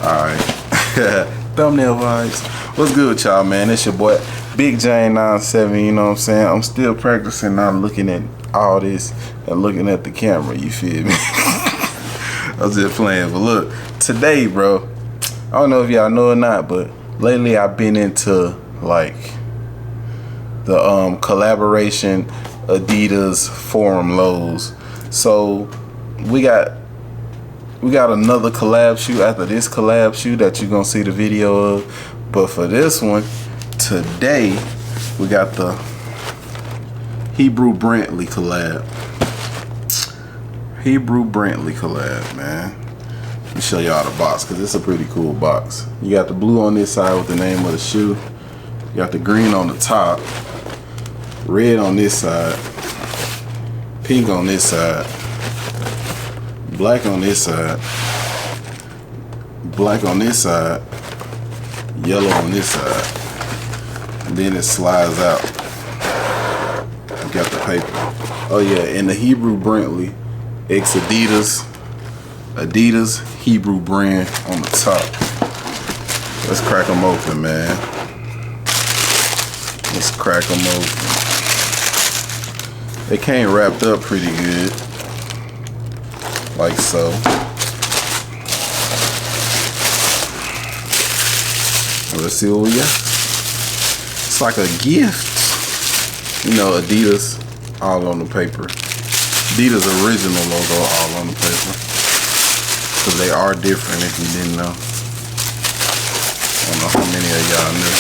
Alright. Thumbnail vibes. What's good with y'all, man? It's your boy Big J97, you know what I'm saying? I'm still practicing, not looking at all this and looking at the camera, you feel me? I was just playing, but look, today, bro, I don't know if y'all know or not, but lately I've been into like the collaboration Adidas forum lows. So we got another collab shoot after this collab shoot that you're gonna see the video of. But for this one, today we got the HEBRU Brantleys collab. HEBRU Brantleys collab, man. Let me show y'all the box because it's a pretty cool box. You got the blue on this side with the name of the shoe. You got the green on the top, red on this side, pink on this side, black on this side, black on this side, yellow on this side, and then it slides out. You got the paper. Oh yeah, and the HEBRU Brantleys X Adidas HEBRU brand on the top. Let's crack them open, man. Let's crack them open. They came wrapped up pretty good, like so. Let's see what we got. It's like a gift. You know, Adidas all on the paper. Adidas original logo all on the paper. Because they are different if you didn't know. I don't know how many of y'all knew.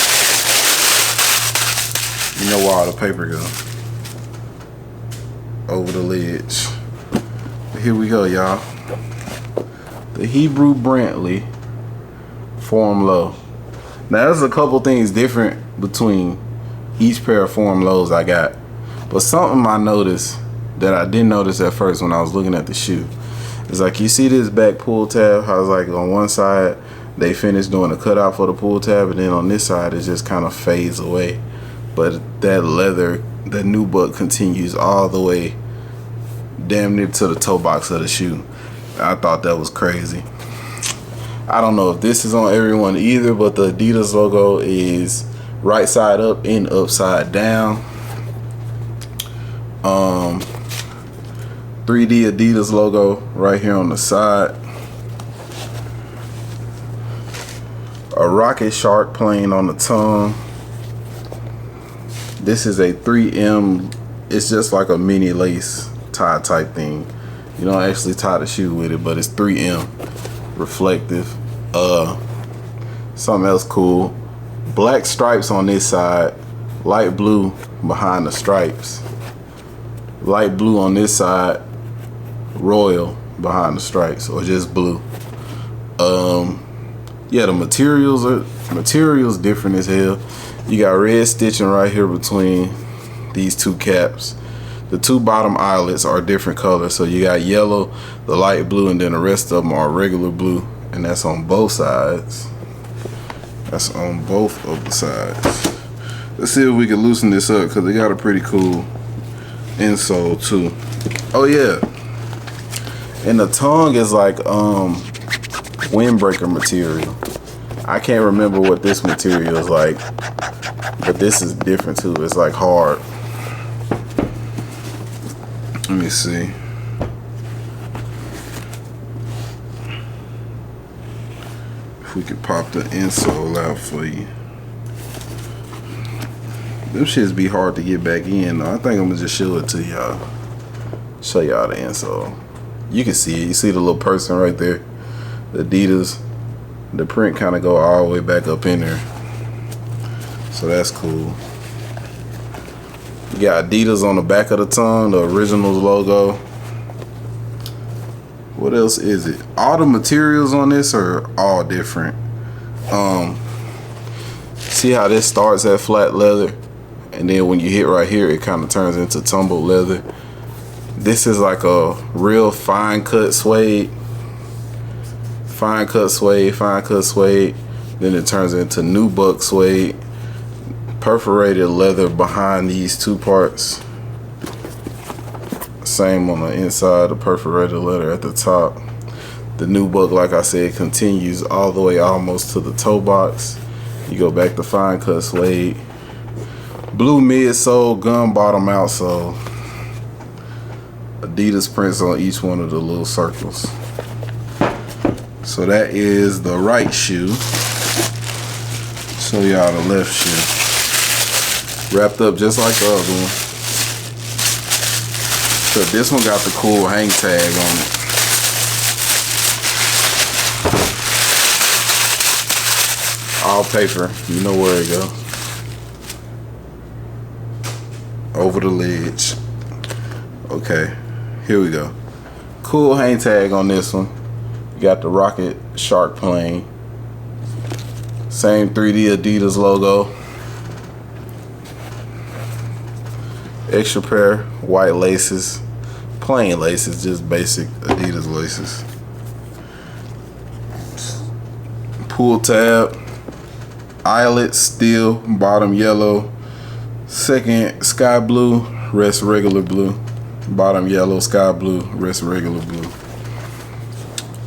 You know where all the paper goes. Over the ledge. But here we go, y'all. The HEBRU Brantleys Forum Low. Now there's a couple things different between each pair of forum lows I got, but something I noticed that I didn't notice at first when I was looking at the shoe is like, you see this back pull tab, how it's like on one side they finished doing a cutout for the pull tab, and then on this side it just kind of fades away, but that leather, that nubuck continues all the way damn near to the toe box of the shoe. I thought that was crazy. I don't know if this is on everyone either, but the Adidas logo is right side up and upside down. 3D Adidas logo right here on the side. A rocket shark plane on the tongue. This is a 3M. It's just like a mini lace tie type thing. You don't actually tie the shoe with it, but it's 3M. Reflective. Something else cool, black stripes on this side, light blue behind the stripes, light blue on this side, royal behind the stripes, or just blue. Yeah, the materials different as hell. You got red stitching right here between these two caps. The two bottom eyelets are different colors, so you got yellow, the light blue, and then the rest of them are regular blue. And that's on both sides. That's on both of the sides. Let's see if we can loosen this up, because they got a pretty cool insole too. Oh yeah. And the tongue is like windbreaker material. I can't remember what this material is like, but this is different too. It's like hard. Let me see. We could pop the insole out for you. Them shits be hard to get back in though. I think I'm gonna just show it to y'all. Show y'all the insole. You can see it. You see the little person right there. The Adidas. The print kind of go all the way back up in there. So that's cool. You got Adidas on the back of the tongue, the originals logo. What else is it? All the materials on this are all different. See how this starts at flat leather, and then when you hit right here, it kind of turns into tumbled leather. This is like a real fine cut suede. Fine cut suede, fine cut suede. Then it turns into nubuck suede. Perforated leather behind these two parts. Same on the inside, the perforated leather at the top. The nubuck, like I said, continues all the way almost to the toe box. You go back to fine cut suede. Blue midsole, gun bottom outsole. Adidas prints on each one of the little circles. So that is the right shoe. Show y'all the left shoe. Wrapped up just like the other one. So this one got the cool hang tag on it. All paper, you know where it go. Over the ledge. Okay, here we go. Cool hang tag on this one. You got the Rocket Shark plane. Same 3D Adidas logo. Extra pair, white laces. Plain laces, just basic Adidas laces. Pull tab. Eyelet steel, bottom yellow. Second sky blue, rest regular blue. Bottom yellow, sky blue, rest regular blue.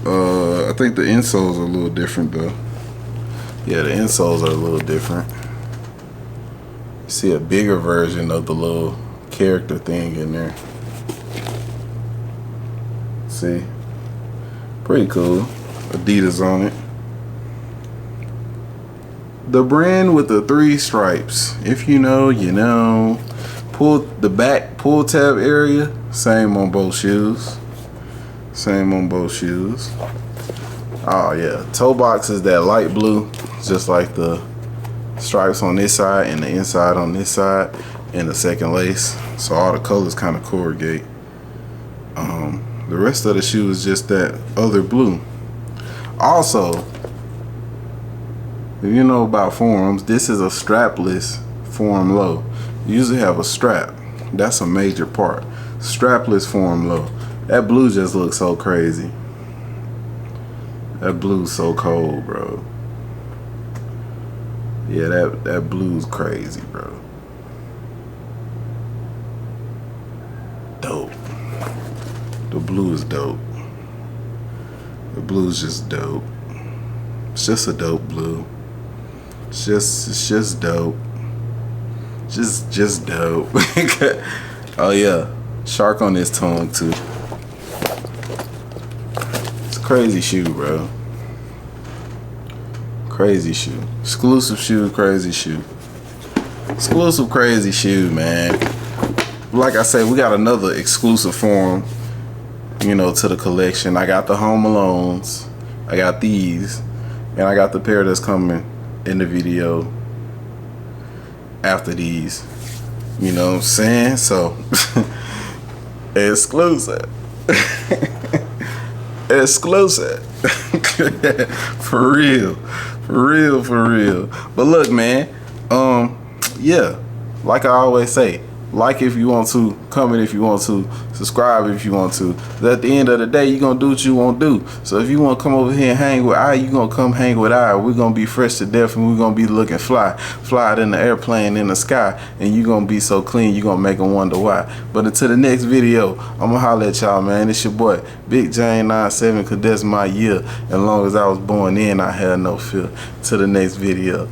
I think the insoles are a little different though. Yeah, the insoles are a little different. You see a bigger version of the little character thing in there. See? Pretty cool. Adidas on it. The brand with the 3 stripes. If you know, you know. Pull the back pull tab area. Same on both shoes. Same on both shoes. Oh yeah. Toe box is that light blue. Just like the stripes on this side and the inside on this side. And the second lace. So all the colors kind of corrugate. The rest of the shoe is just that other blue. Also, if you know about forums, this is a strapless forum low. You usually have a strap. That's a major part. Strapless forum low. That blue just looks so crazy. That blue's so cold, bro. Yeah, that blue's crazy, bro. Dope. The blue is dope. The blue's just dope. It's just a dope blue. It's just dope. Just dope. Oh yeah, shark on his tongue too. It's a crazy shoe, bro. Crazy shoe. Exclusive shoe, crazy shoe. Exclusive crazy shoe, man. Like I said, we got another exclusive form, you know, to the collection. I got the Home Alones. I got these. And I got the pair that's coming in the video after these. You know what I'm saying? So, exclusive. Exclusive. For real. For real, for real. But look, man. Yeah. Like I always say, like if you want to, comment if you want to, subscribe if you want to. But at the end of the day, you're going to do what you want to do. So if you want to come over here and hang with I, you're going to come hang with I. We're going to be fresh to death and we're going to be looking fly. Fly in the airplane in the sky. And you're going to be so clean, you're going to make them wonder why. But until the next video, I'm going to holler at y'all, man. It's your boy, Big Jane 97, because that's my year. As long as I was born in, I had no fear. Till the next video.